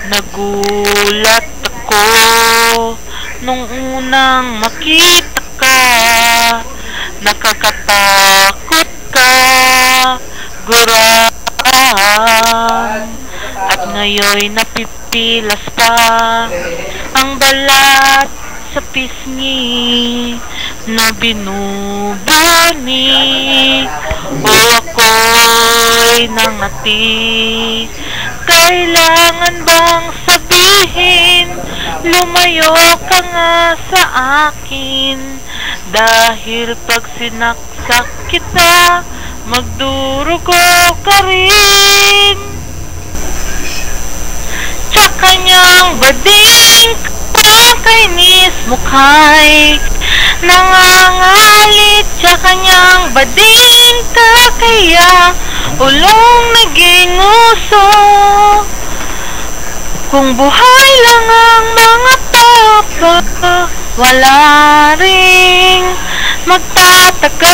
Nagulat ako nung unang makita ka. Nakakatakot ka, gurang. At ngayoy napipilas pa ang balat sa pisngi na binubuni. O ako'y nangati, kailangan bang sabihin, lumayo ka nga sa akin, dahil pag sinaksak kita, magdurugo ka rin. Tsaka niyang bading kakainis mukha'y nangangalit. Tsaka niyang bading kakaya, ulong naging uso. Kung buhay lang ang mga tapa, wala ring magtatagal.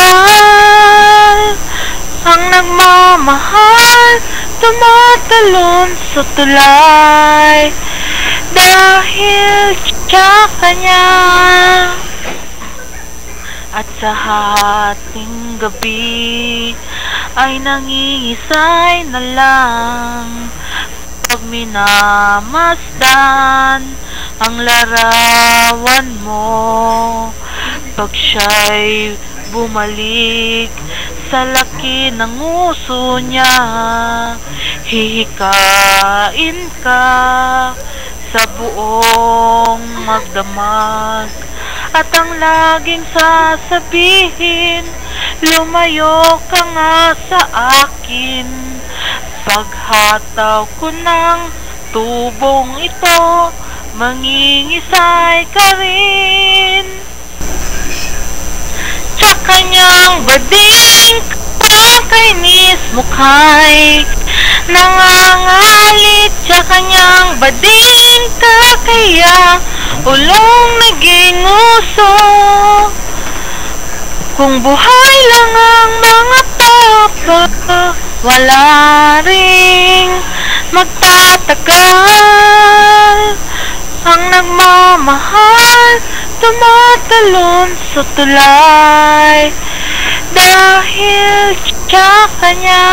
Ang nagmamahal tumatalon sa tulay dahil tsaka niya. At sa hating gabi ay nangingisay na lang pag minamasdan ang larawan mo. Pag siya'y bumalik sa laki ng uso niya, hihikain ka sa buong magdamag. At ang laging sasabihin, lumayo ka nga sa akin. Paghataw ko ng tubong ito, mangingisay ka rin. Tsaka niyang bading kakainis mukha'y nangangalit. Tsaka niyang bading kakaya, ulong naging uso. Kung buhay lang ang mga tapa, wala ring magtatagal. Ang nagmamahal tumatalon sa tulay dahil tsaka niya.